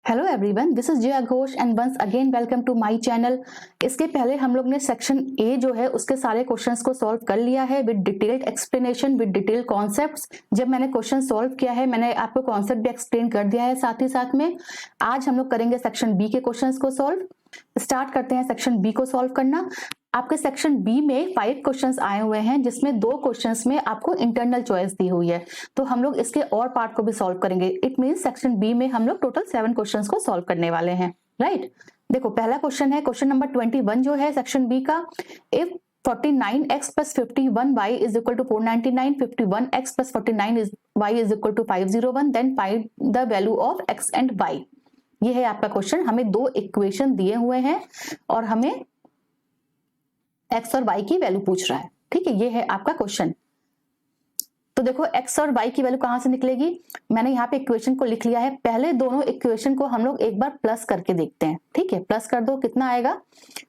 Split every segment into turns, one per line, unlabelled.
Hello everyone, this is Jaya Ghosh and once again welcome to my channel. इसके पहले हम लोग ने सेक्शन ए जो है उसके सारे क्वेश्चंस को सॉल्व कर लिया है with detailed explanation with detailed concepts. जब मैंने क्वेश्चन सॉल्व किया है मैंने आपको कॉन्सेप्ट भी एक्सप्लेन कर दिया है साथ ही साथ में। आज हम लोग करेंगे सेक्शन बी के क्वेश्चंस को सॉल्व। स्टार्ट करते हैं सेक्शन बी को सॉल्व करना। आपके सेक्शन बी में 5 क्वेश्चंस आए हुए हैं जिसमें 2 क्वेश्चंस में आपको इंटरनल चॉइस दी हुई है, तो हम लोग इसके और पार्ट को भी सॉल्व करेंगे। इट मींस सेक्शन बी में हम लोग टोटल 7 क्वेश्चंस को सॉल्व करने वाले हैं, राइट। देखो पहला क्वेश्चन है क्वेश्चन नंबर 21 जो है सेक्शन बी का। If 49x plus 51y is equal to 499, 51x plus 49y is equal to 501, then find the value of x and y। ये है आपका क्वेश्चन। हमें 2 इक्वेशन दिए हुए हैं और हमें x और y की वैल्यू पूछ रहा है, ठीक है। ये है आपका क्वेश्चन। तो देखो x और y की वैल्यू कहां से निकलेगी। मैंने यहाँ पे इक्वेशन को लिख लिया है। पहले दोनों इक्वेशन को हम लोग एक बार प्लस करके देखते हैं, ठीक है। प्लस कर दो, कितना आएगा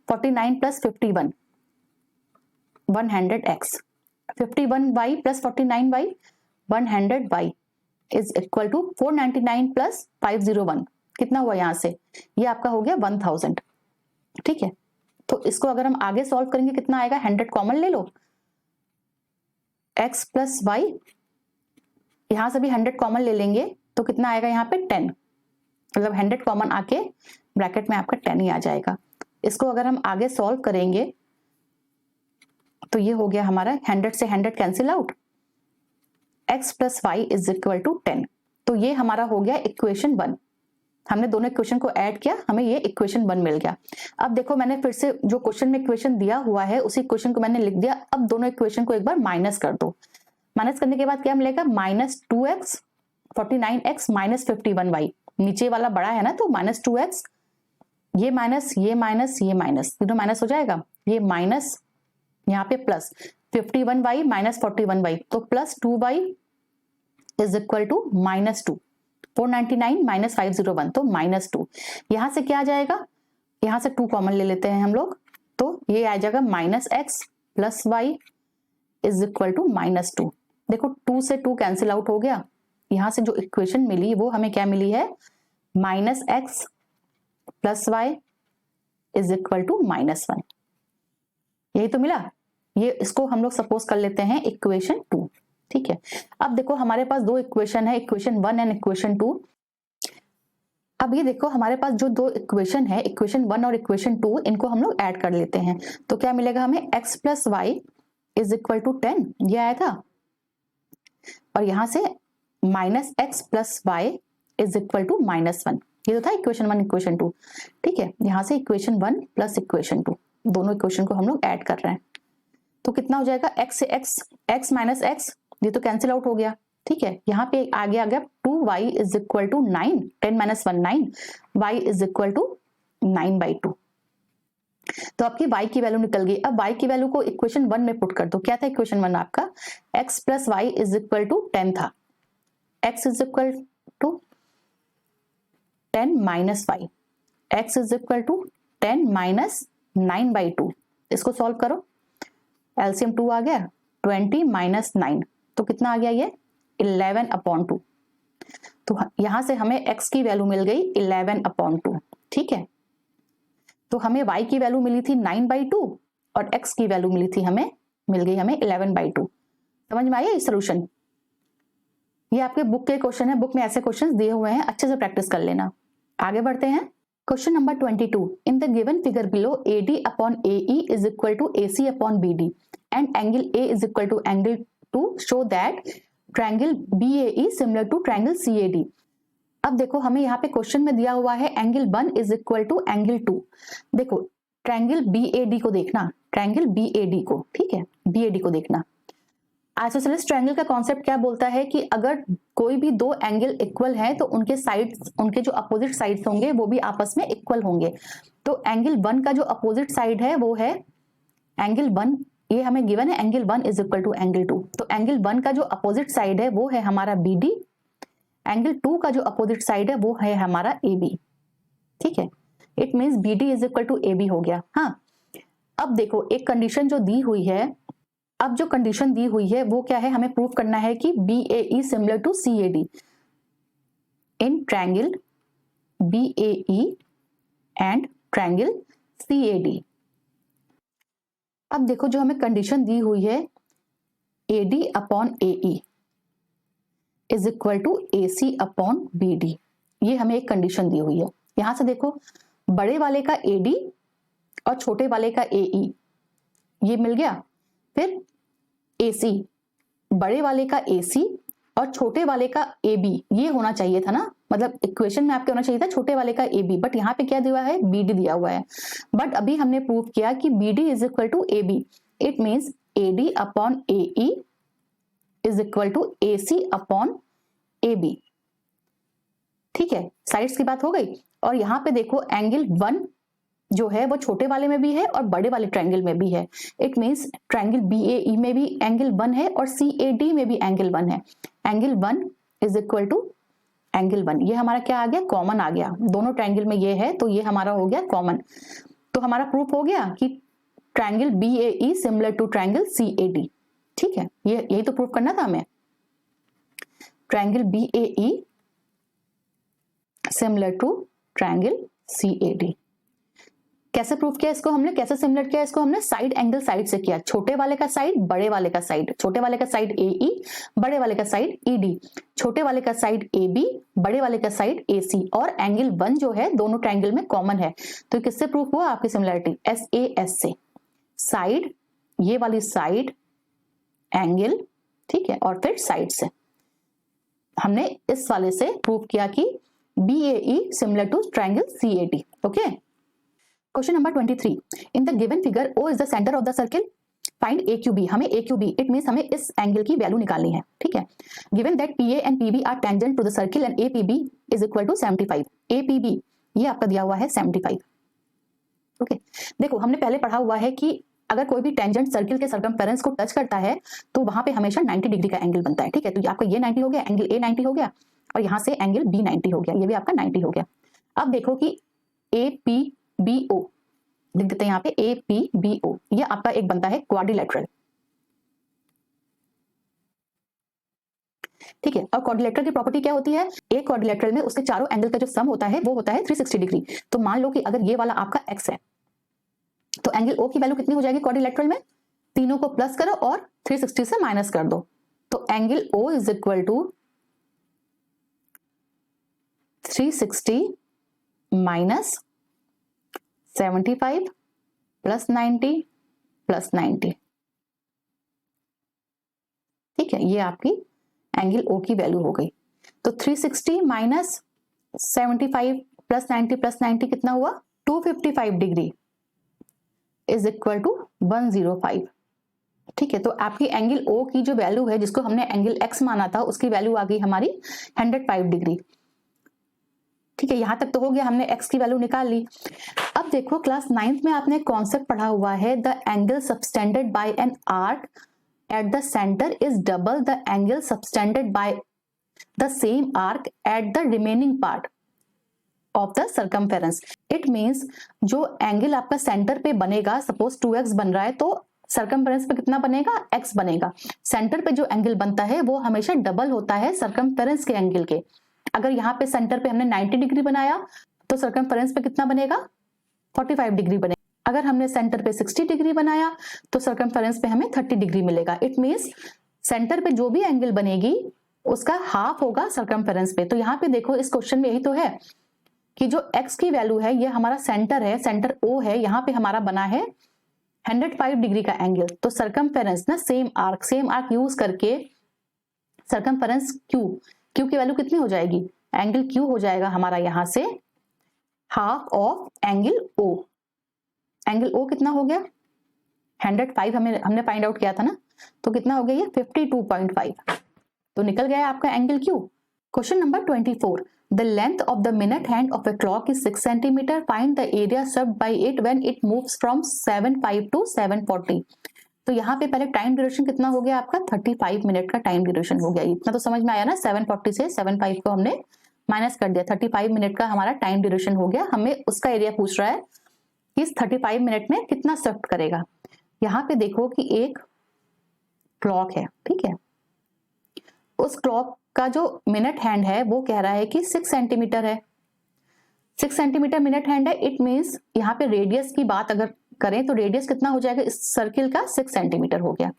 49 plus 51 100x, 51y plus 49y 100y is equal to 499 plus 501, कितना हुआ यहाँ से, ये आपका हो गया 1000, ठीक है। तो इसको अगर हम आगे सॉल्व करेंगे कितना आएगा, 100 कॉमन ले लो, x प्लस वाई, यहां से भी 100 कॉमन ले लेंगे तो कितना आएगा यहाँ पे 10, मतलब 100 कॉमन आके ब्रैकेट में आपका 10 ही आ जाएगा। इसको अगर हम आगे सॉल्व करेंगे तो ये हो गया हमारा 100 से 100 cancel out, x plus Y is equal to 10। तो ये हमारा हो गया इक्वेशन 1। हमने दोनों इक्वेशन को ऐड किया, हमें ये इक्वेशन 1 मिल गया। अब देखो मैंने फिर से जो क्वेश्चन में इक्वेशन दिया हुआ है उसी इक्वेशन को मैंने लिख दिया। अब दोनों इक्वेशन को एक बार माइनस कर दो। माइनस करने के बाद क्या मिलेगा, -2x 49x माइनस 51y। नीचे वाला बड़ा है ना तो -2x, ये माइनस ये माइनस ये माइनस, तीनों माइनस हो जाएगा। ये माइनस यहाँ पे प्लस 51y माइनस 41y, तो plus 2y is equal to -2, 499 minus 501 तो -2। यहां से क्या आ जाएगा, यहां से 2 कॉमन ले लेते हैं हम लोग, तो ये आ जाएगा -x plus Y is equal to -2। देखो 2 से 2 कैंसिल आउट हो गया। यहां से जो इक्वेशन मिली वो हमें क्या मिली है, -x plus Y is equal to -1, यही तो मिला। ये इसको हम लोग सपोज कर लेते हैं इक्वेशन 2, ठीक है। अब देखो हमारे पास 2 इक्वेशन है, इक्वेशन 1 एंड इक्वेशन 2। अब ये देखो हमारे पास जो 2 इक्वेशन है, इक्वेशन 1 और इक्वेशन 2, इनको हम लोग ऐड कर लेते हैं। तो क्या मिलेगा हमें, x plus Y is equal to 10, ये आया था, और यहां से -x plus Y is equal to -1, ये तो था इक्वेशन 1 इक्वेशन 2, ठीक है। यहां से इक्वेशन 1 प्लस इक्वेशन 2, दोनों इक्वेशन को हम लोग ऐड कर रहे हैं। तो कितना हो जाएगा, x से x माइनस x, ये तो कैंसिल आउट हो गया, ठीक है। यहाँ पे आगे आ गया 2y is equal to 9, 10 minus 1 9, y is equal to 9/2। तो आपकी y की वैल्यू निकल गई। अब y की वैल्यू को इक्वेशन 1 में पुट कर दो। क्या था इक्वेशन 1 आपका, x plus Y is equal to 10 था, x is equal to 10 minus y, x is equal to 10 minus 9/2। इसको सॉल्व करो, एलसीएम 2 आ गया, 20 माइनस 9, तो कितना आ गया ये 11/2। तो यहां से हमें x की वैल्यू मिल गई 11/2, ठीक है। तो हमें y की वैल्यू मिली थी 9/2 और x की वैल्यू मिल गई हमें 11/2। समझ में आया ये सोल्यूशन। ये आपके बुक के क्वेश्चन है, बुक में ऐसे क्वेश्चन दिए हुए हैं, अच्छे से प्रैक्टिस कर लेना। आगे बढ़ते हैं। Question number 22, in the given figure below AD upon AE is equal to AC upon BD and angle A is equal to angle 2 show that triangle BAE similar to triangle CAD। अब देखो हमें यहाँ पे question में दिया हुआ है angle 1 is equal to angle 2। देखो ट्रायंगल BAD को देखना, ट्रायंगल BAD को, ठीक है, BAD को देखना। आइसोसेलेस ट्रायंगल का कॉन्सेप्ट क्या बोलता है कि अगर कोई भी 2 एंगल इक्वल हैं तो उनके साइड्स, उनके जो अपोजिट साइड्स होंगे वो भी आपस में इक्वल होंगे। तो एंगल 1 का जो अपोजिट साइड है वो है एंगल 1, ये हमें गिवन है angle 1 is equal to angle 2। तो एंगल 1 का जो अपोजिट साइड है वो है हमारा BD, एंगल 2 का जो अपोजिट साइड है वो है हमारा AB, ठीक है। It means BD is equal to AB हो गया। हाँ, अब देखो एक कंडीशन जो दी हुई है, अब जो कंडीशन दी हुई है वो क्या है, हमें प्रूव करना है कि BAE similar to CAD in triangle BAE and triangle CAD। अब देखो जो हमें कंडीशन दी हुई है AD upon AE is equal to AC upon BD, ये हमें एक कंडीशन दी हुई है। यहां से देखो बड़े वाले का AD और छोटे वाले का AE ये मिल गया, फिर AC बड़े वाले का AC और छोटे वाले का AB ये होना चाहिए था ना, मतलब इक्वेशन में आपके होना चाहिए था छोटे वाले का AB, बट यहाँ पे क्या दिया है BD दिया हुआ है। बट अभी हमने प्रूव किया कि BD is equal to AB, it means AD upon AE is equal to AC upon AB। ठीक है, साइड्स की बात हो गई। और यहाँ पे देखो एंगल 1 जो है वो छोटे वाले में भी है और बड़े वाले ट्रायंगल में भी है, इट मींस ट्रायंगल BAE में भी एंगल 1 है और CAD में भी एंगल 1 है। Angle 1 is equal to angle 1, ये हमारा क्या आ गया, कॉमन आ गया, दोनों ट्रायंगल में ये है तो ये हमारा हो गया कॉमन। तो हमारा प्रूफ हो गया कि triangle BAE similar to triangle CAD। ठीक है, ये यही तो प्रूफ करना था हमें, triangle BAE similar to triangle CAD। कैसे प्रूफ किया इसको हमने, कैसे सिमिलर किया इसको हमने, साइड एंगल साइड से किया, छोटे वाले का साइड बड़े वाले का साइड, छोटे वाले का साइड AE बड़े वाले का साइड ED, छोटे वाले का साइड AB बड़े वाले का साइड AC, और एंगल 1 जो है दोनों ट्रायंगल में कॉमन है। तो किससे प्रूफ हुआ आपकी सिमिलरिटी, SAS से, साइड ये वाली साइड एंगल, ठीक है, और फिर साइड से हमने इस वाले से प्रूफ किया कि BAE similar to triangle CAD। Okay, question number 23, in the given figure O is the centre of the circle, find AQB। हमें AQB इट मींस हमें इस एंगल की वैल्यू निकालनी है। ठीक है, given that PA and PB are tangent to the circle and APB is equal to 75। APB ये आपका दिया हुआ है 75। ओके, देखो हमने पहले पढ़ा हुआ है कि अगर कोई भी टेंजेंट सर्किल के सर्कमफेरेंस को टच करता है तो वहां पे हमेशा 90 डिग्री का एंगल बनता है। ठीक है, तो आपका ये 90 हो गया, एंगल A 90 हो गया, और यहां से एंगल B 90 हो गया, ये भी आपका 90 हो गया। अब देखो कि APBO लिख देते हैं यहाँ पे, APBO ये आपका एक बनता है क्वाड्रिलेटरल। ठीक है, और क्वाड्रिलेटरल की प्रॉपर्टी क्या होती है, एक क्वाड्रिलेटरल में उसके चारों एंगल का जो सम होता है वो होता है 360 डिग्री। तो मान लो कि अगर ये वाला आपका x है तो एंगल O की वैल्यू कितनी हो जाएगी क्वाड्रिलेटरल में, तीनों को प्लस करो और 360 से माइनस कर दो, तो angle O is equal to 360 minus 75 plus 90 plus 90। ठीक है, ये आपकी एंगल O की वैल्यू हो गई। तो 360 माइनस 75 प्लस 90 प्लस 90 कितना हुआ, 255 डिग्री इज इक्वल टू 105। ठीक है, तो आपकी एंगल O की जो वैल्यू है जिसको हमने एंगल X माना था उसकी वैल्यू आ गई हमारी 105 डिग्री। ठीक है, यहां तक तो हो गया, हमने x की वैल्यू निकाल ली। अब देखो क्लास 9th में आपने कॉन्सेप्ट पढ़ा हुआ है, the angle subtended bye an arc at the centre is double the angle subtended by the same arc at the remaining part of the circumference. It means जो angle आपका centre पे बनेगा, suppose 2x बन रहा है तो circumference पे कितना बनेगा, x बनेगा। सेंटर पे जो एंगल बनता है वो हमेशा डबल होता है सर्कमफेरेंस के एंगल के। अगर यहाँ पे सेंटर पे हमने 90 डिग्री बनाया तो सर्कमफेरेंस पे कितना बनेगा, 45 डिग्री बनेगा। अगर हमने सेंटर पे 60 डिग्री बनाया तो सर्कमफेरेंस पे हमें 30 डिग्री मिलेगा। इट मींस सेंटर पे जो भी एंगल बनेगी उसका हाफ होगा सर्कमफेरेंस पे। तो यहाँ पे देखो इस क्वेश्चन में यही तो है कि जो x की वैल्यू है ये हमारा सेंटर है, सेंटर O है, यहाँ पे हमारा बना है 105 डिग्री का एंगल। तो सर्कमफेरेंस ना सेम आर्क यूज करके सर्कमफेरेंस Q की वैल्यू कितनी हो जाएगी, एंगल Q हो जाएगा हमारा यहां से half of angle O। Angle O कितना हो गया 105, हमने फाइंड आउट किया था ना, तो कितना हो गया ये 52.5, तो निकल गया आपका angle Q। Question number 24, the length of the minute hand of a clock is 6 cm, find the area served by it when it moves from 7:05 to 7:40। तो यहाँ पे पहले टाइम ड्यूरेशन कितना हो गया आपका, 35 मिनट का टाइम ड्यूरेशन हो गया। इतना तो समझ में आया ना, 7:40 से 7:05 को हमने माइनस कर दिया, 35 मिनट का हमारा टाइम ड्यूरेशन हो गया। हमें उसका एरिया पूछ रहा है कि इस 35 मिनट में कितना शिफ्ट करेगा। यहाँ पे देखो कि एक क्लॉक है, ठीक है, उस क्लॉक का जो मिनट हैंड है वो कह रहा है कि 6 सेंटीमीटर है। 6 सेंटीमीटर मिनट हैंड है, इट मीन्स यहाँ पे रेडियस की बात अगर करें तो रेडियस कितना हो जाएगा इस सर्किल का, 6 सेंटीमीटर हो गया।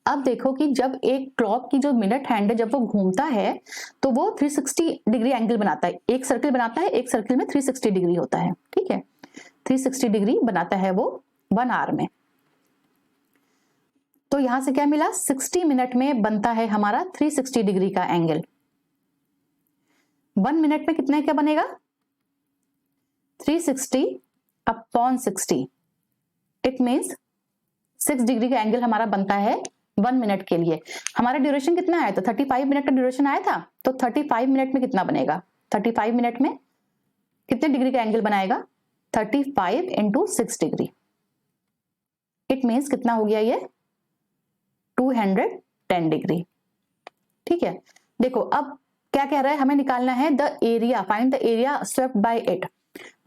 अब देखो कि जब एक क्लॉक की जो मिनट हैंड है जब वो घूमता है तो वो 360 डिग्री एंगल बनाता है, एक सर्किल बनाता है, एक सर्किल में 360 डिग्री होता है, ठीक है, 360 डिग्री बनाता है वो 1 आवर में। तो यहां से क्या मिला, 60 मिनट में बनता है हमारा 360 डिग्री का एंगल। 1 मिनट में कितना क्या बनेगा, 360 अपॉन 60, इट मीन्स 6 डिग्री का एंगल हमारा बनता है 1 मिनट के लिए। हमारा ड्यूरेशन कितना आया था, 35 मिनट का ड्यूरेशन आया था, तो 35 मिनट में कितना बनेगा, 35 मिनट में कितने डिग्री का एंगल बनाएगा, 35 इंटू 6 डिग्री, इट मीन्स कितना हो गया ये 210 डिग्री, ठीक है। देखो अब क्या कह रहा है, हमें निकालना है the area, find the area swept by it.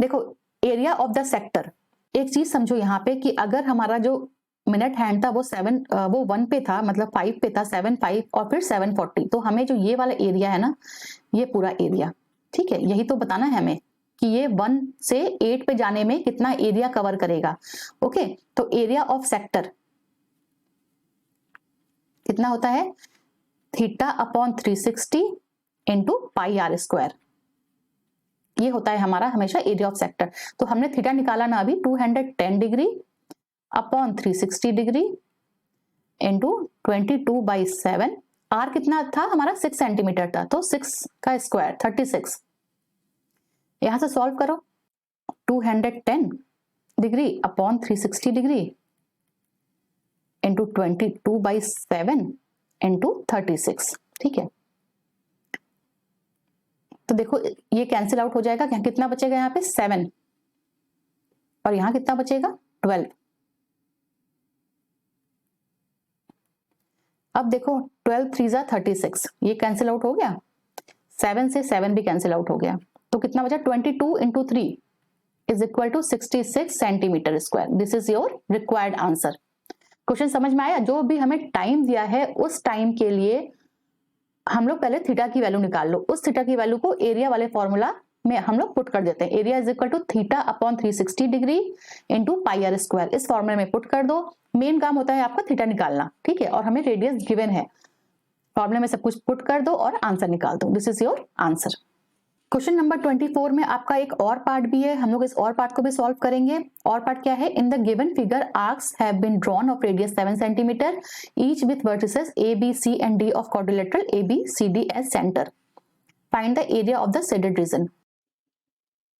देखो एरिया ऑफ द सेक्टर, एक चीज समझो यहाँ पे कि अगर हमारा जो मिनट हैंड था वो 1 पे था, मतलब 5 पे था, 7, 5 और फिर 740, तो हमें जो ये वाला एरिया है ना, ये पूरा एरिया, ठीक है, यही तो बताना है हमें कि ये 1 से 8 पे जाने में कितना एरिया कवर करेगा। ओके, तो एरिया ऑफ सेक्टर कितना होता है, theta upon 360 into pi r square, ये होता है हमारा हमेशा एरिया ऑफ सेक्टर। तो हमने थीटा निकाला ना अभी, 210 degree upon 360 degree into 22/7, r कितना था हमारा 6 सेंटीमीटर था, तो 6 का स्क्वायर 36। यहां से सॉल्व करो, 210 degree upon 360 degree into 22/7 into 36, ठीक है। तो देखो ये कैंसिल आउट हो जाएगा, कितना बचेगा यहाँ पे 7 और यहां कितना बचेगा 12। अब देखो 12 3 जा 36, ये कैंसिल आउट हो गया, 7 से 7 भी कैंसिल आउट हो गया, तो कितना बचा 22 इंटू 3 is equal to 66 centimetre square. This is your required answer. Question समझ में आया? जो भी हमें टाइम दिया है उस टाइम के लिए हम लोग पहले थीटा की वैल्यू निकाल लो, उस थीटा की वैल्यू को एरिया वाले फॉर्मूला में हम लोग पुट कर देते हैं। Area is equal to theta upon 360 degree into pi r square, इस फॉर्मूले में पुट कर दो। मेन काम होता है आपका थीटा निकालना, ठीक है, और हमें रेडियस गिवन है, फॉर्मूले में सब कुछ पुट कर दो और आंसर निकाल दो। This is your answer. Question number 24 में आपका एक और पार्ट भी है, हम लोग इस और पार्ट को भी सॉल्व करेंगे। और पार्ट क्या है, in the given figure arcs have been drawn of radius 7 centimetre each with vertices A B C and D of quadrilateral A B C D as centre, find the area of the shaded region.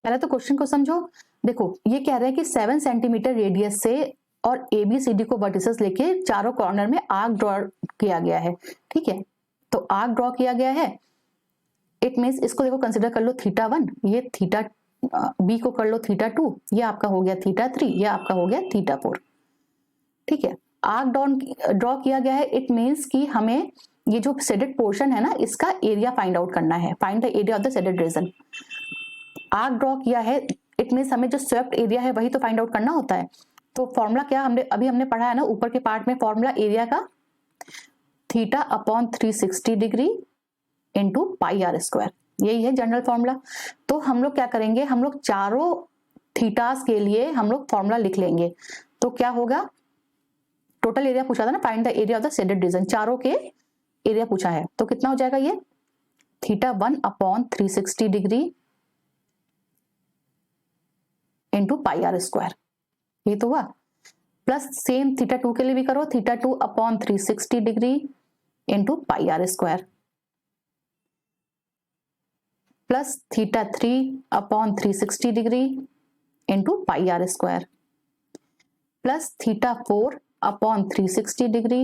पहले तो question को समझो। देखो ये कह रहे हैं कि 7 सेंटीमीटर रेडियस से और ए बी सी डी को वर्टिसेस लेके चारों कॉर्नर में आर्क ड्रॉ किया गया है, ठीक है। तो आर्क ड्रॉ किया गया है, इट मीन्स इसको देखो कंसिडर कर लो थीटा 1, ये थीटा बी को कर लो थीटा 2, ये आपका हो गया थीटा 3, ये आपका हो गया थीटा 4, ठीक है। आर्क ड्रॉ किया गया है, इट मीन्स कि हमें ये जो शेडेड पोर्शन है ना इसका एरिया फाइंड आउट करना है, find the area of the shaded reason. Arc draw किया है, इट मीन्स हमें जो स्वेप्ट एरिया है वही तो फाइंड आउट करना होता है। तो फॉर्मूला क्या हमने पढ़ा है ना ऊपर के पार्ट में, फॉर्मूला एरिया का theta upon 360 degree into pi r square, यही है जनरल फॉर्मूला। तो हम लोग क्या करेंगे, हम लोग चारों थीटास के लिए हम लोग फॉर्मूला लिख लेंगे। तो क्या होगा, टोटल एरिया पूछा था ना, find the area of the shaded reason, चारों के एरिया पूछा है, तो कितना हो जाएगा ये theta 1 upon 360 degree into pi r square, ये तो हुआ। प्लस सेम थीटा 2 के लिए भी करो, theta 2 upon 360 degree into pi r square, plus theta 3 upon 360 degree into pi r square, plus theta 4 upon 360 degree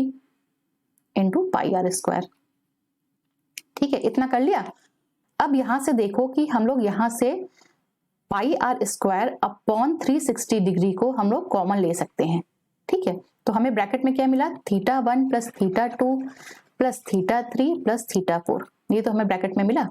into pi r square, ठीक है, इतना कर लिया। अब यहां से देखो कि हम लोग यहां से पाई आर स्क्वायर अपॉन 360 डिग्री को हम लोग कॉमन ले सकते हैं, ठीक है। तो हमें ब्रैकेट में क्या मिला, theta 1 plus theta 2 plus theta 3 plus theta 4, ये तो हमें ब्रैकेट में मिला।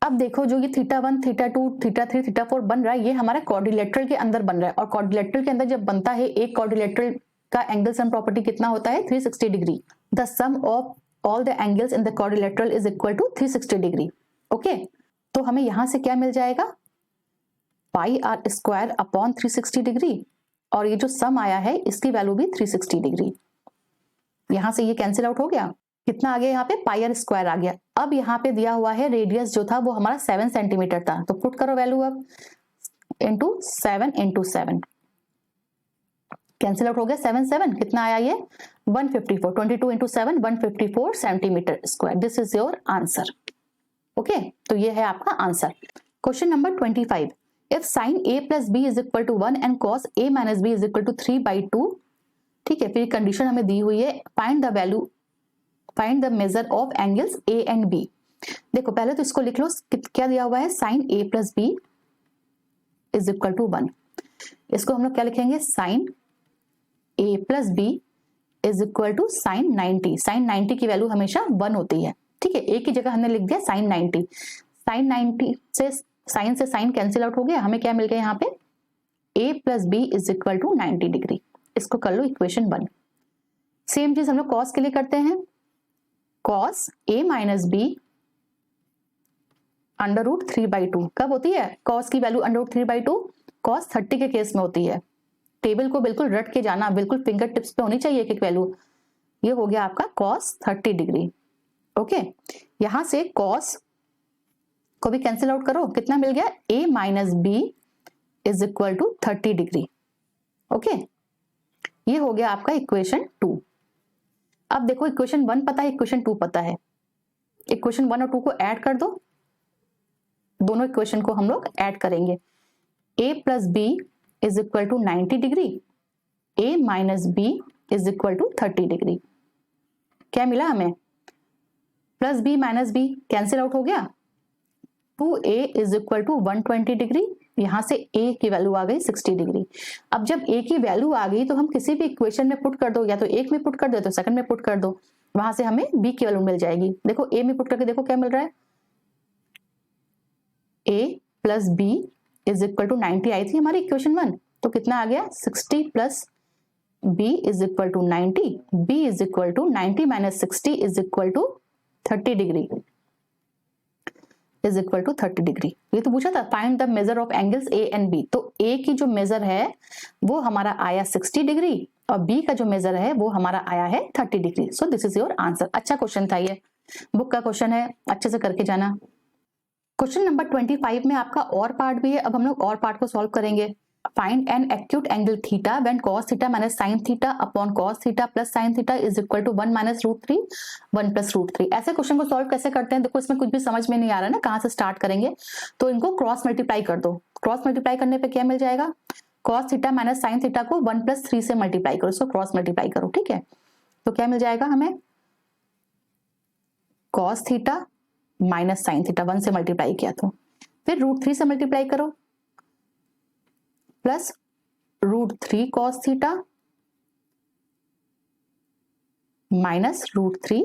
अब देखो जो ये थीटा 1 थीटा 2 थीटा 3 थीटा 4 बन रहा है, ये हमारा क्वाड्रिलेटरल के अंदर बन रहा है, और क्वाड्रिलेटरल के अंदर जब बनता है एक क्वाड्रिलेटरल का एंगल सम प्रॉपर्टी कितना होता है 360 degree. The sum of all the angles in the quadrilateral is equal to 360 degree. Okay, तो हमें यहां से क्या मिल जाएगा, pi r square upon 360 degree, और ये जो सम आया है इसकी वैल्यू भी 360 डिग्री। यहां से ये कैंसिल आउट हो गया, कितना आ गया यहाँ पे, पाई आर स्क्वायर आ गया। अब यहाँ पे दिया हुआ है रेडियस जो था वो हमारा 7 सेंटीमीटर था, तो पुट करो वैल्यू अब, इंटू 7 कैंसिल आउट हो गया, 7 7 कितना आया ये 154, 22 इंटू 7 154 centimetre square. This is your answer. Okay, तो ये है आपका answer. Question number 25, if sine a plus b is equal to 1 and cos a minus b is equal to 3/2, ठीक है, फिर कंडीशन हमें दी हुई है, find the measure of angles a and b। देखो पहले तो इसको लिख लो, क्या दिया हुआ है, sine a plus b is equal to 1। इसको हम लोग क्या लिखेंगे, sine a plus b is equal to sine 90। Sine 90 की वैल्यू हमेशा 1 होती है, ठीक है, a की जगह हमने लिख दिया साइन 90। साइन 90 से साइन कैंसिल आउट हो गया, हमें क्या मिल गया यहाँ पे, a plus b is equal to 90 degree. इसको कर लो इक्वेशन 1। सेम चीज हम लोग कॉस के लिए करते हैं, cos a minus b under root 3/2 कब होती है, कॉस की वैल्यू अंडर रूट 3/2 कॉस 30 के केस में होती है। टेबल को बिल्कुल रट के जाना, बिल्कुल फिंगर टिप्स पे होनी चाहिए एक एक वैल्यू। ये हो गया आपका कॉस 30 डिग्री। ओके, यहां से कॉस को भी कैंसिल आउट करो, कितना मिल गया, a minus b is equal to 30 degree. Okay, ये हो गया आपका इक्वेशन 2। अब देखो इक्वेशन 1 पता है, इक्वेशन 2 पता है, इक्वेशन 1 और 2 को ऐड कर दो, दोनों इक्वेशन को हम लोग ऐड करेंगे। a plus b is equal to 90 degree, a minus b is equal to 30 degree. क्या मिला हमें, plus b minus b cancel out हो गया, 2a is equal to 120 degree, यहां से a की वैल्यू आ गई 60 डिग्री। अब जब a की वैल्यू आ गई तो हम किसी भी इक्वेशन में पुट कर दो, या तो एक में पुट कर दो तो सेकंड में पुट कर दो, वहां से हमें b की वैल्यू मिल जाएगी। देखो a में पुट करके देखो क्या मिल रहा है, a plus b is equal to 90 आई थी हमारी इक्वेशन 1, तो कितना आ गया 60 plus b is equal to 90, b is equal to 90 minus 60 is equal to 30 degree, is equal to 30 degree. ये तो पूछा था find the measure of angles a and b, तो a की जो मेजर है वो हमारा आया 60 डिग्री और b का जो मेजर है वो हमारा आया है 30 degree. So this is your answer. अच्छा क्वेश्चन था ये, बुक का क्वेश्चन है, अच्छे से करके जाना। क्वेश्चन नंबर 25 में आपका और पार्ट भी है, अब हम लोग और पार्ट को सॉल्व करेंगे। Find an acute angle theta when cos theta minus sin theta upon cos theta plus sin theta is equal to 1 minus root 3 1 plus root 3। ऐसे क्वेश्चन को सॉल्व कैसे करते हैं, देखो इसमें कुछ भी समझ में नहीं आ रहा ना, कहां से स्टार्ट करेंगे, तो इनको क्रॉस मल्टीप्लाई कर दो। क्रॉस मल्टीप्लाई करने पे क्या मिल जाएगा, cos theta minus sin theta को 1 प्लस 3 से मल्टीप्लाई करो, इसको क्रॉस मल्टीप्लाई करो, ठीक है, तो क्या मिल जाएगा हमें, cos theta minus sin theta 1 से मल्टीप्लाई किया, तो फिर रूट 3 से मल्टीप्लाई करो plus root 3 cos theta minus root 3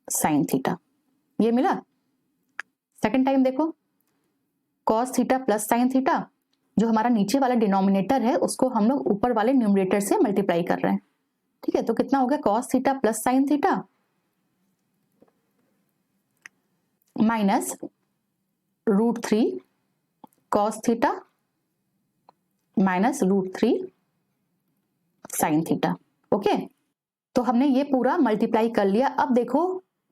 sin theta, ये मिला। सेकंड टाइम देखो, cos theta plus sin theta, जो हमारा नीचे वाला डिनोमिनेटर है उसको हम लोग ऊपर वाले न्यूमरेटर से मल्टीप्लाई कर रहे हैं, ठीक है, तो कितना हो गया cos theta plus sin theta minus root 3 cos theta minus root 3 sin theta. Okay, तो हमने ये पूरा मल्टीप्लाई कर लिया। अब देखो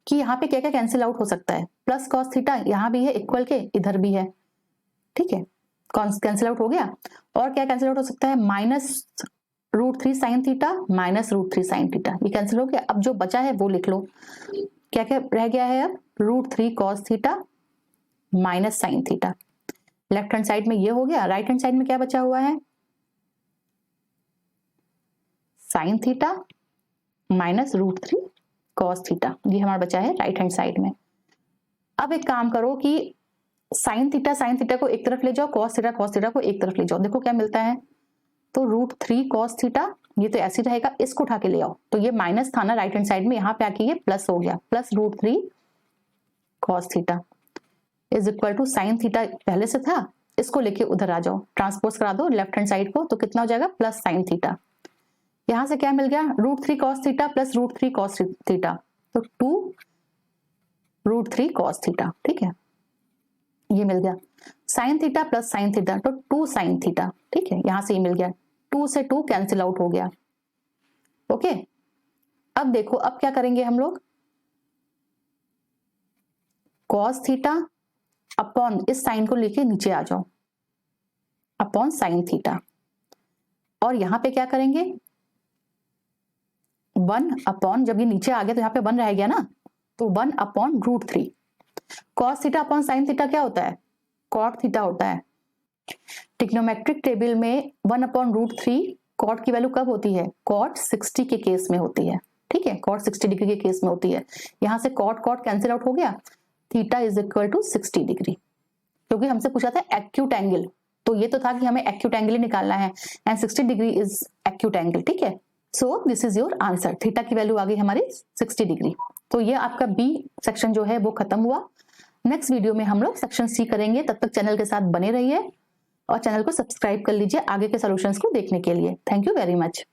कि यहाँ पे क्या क्या कैंसिल आउट हो सकता है, प्लस cos थीटा यहाँ भी है इक्वल के, इधर भी है, ठीक है, कैंसिल आउट हो गया। और क्या कैंसिल आउट हो सकता है, minus root 3 sin theta minus root 3 sin theta, ये कैंसिल हो गया। अब जो बचा है वो लिख लो, क्या क्या रह गया है, अब root 3 cos theta minus sin theta, left hand side में ये हो गया। राइट हैंड साइड में क्या बचा हुआ है, sin theta minus root 3 cos theta, ये हमारा बचा है राइट हैंड साइड में। अब एक काम करो कि sin थीटा को एक तरफ ले जाओ, cos थीटा को एक तरफ ले जाओ, देखो क्या मिलता है, तो रूट 3 cos थीटा, ये तो ऐसे रहेगा, इसको उठा के ले आओ, तो ये माइनस था ना राइट हैंड साइड में, यहाँ पे आके ये प्लस हो गया, plus root 3 cos theta is equal to sin theta पहले से था, इसको लेके उधर आ जाओ, ट्रांसपोज करा दो लेफ्ट हैंड साइड को, तो कितना हो जाएगा प्लस sin थीटा। यहां से क्या मिल गया, root 3 cos theta plus root 3 cos theta, तो 2 रूट 3 cos थीटा, ठीक है, ये मिल गया। Sine theta plus sine theta तो 2 साइन थीटा, ठीक है, यहां से ये मिल गया, 2 से 2 कैंसिल आउट हो गया। ओके, अब देखो अब क्या करेंगे हम लोग, कॉस थीटा अपॉन इस साइन को लेके नीचे आ जाओ, अपॉन साइन थीटा, और यहां पे क्या करेंगे 1 अपॉन, जब ये नीचे आ गया तो यहाँ पे 1 रह गया ना, तो 1 upon √3। Cos theta upon sine theta क्या होता है, कॉट थीटा होता है। ट्रिग्नोमेट्रिक टेबल में 1 अपॉन √3 कॉट की वैल्यू कब होती है, कॉट 60 के केस में होती है, ठीक है, कॉट 60 डिग्री के केस में होती है। यहां से कॉट कॉट कैंसिल आउट हो गया, theta is equal to 60 degree, क्योंकि हमसे पूछा था एक्यूट एंगल, तो ये तो था कि हमें एक्यूट एंगल ही निकालना है, and 60 degree is acute angle, ठीक है। So this is your answer, theta की वैल्यू आ गई हमारी 60 डिग्री। तो ये आपका बी सेक्शन जो है वो खत्म हुआ। नेक्स्ट वीडियो में हम लोग सेक्शन सी करेंगे, तब तक चैनल के साथ बने रहिए और चैनल को सब्सक्राइब कर लीजिए आगे के सॉल्यूशंस को देखने के लिए। Thank you very much.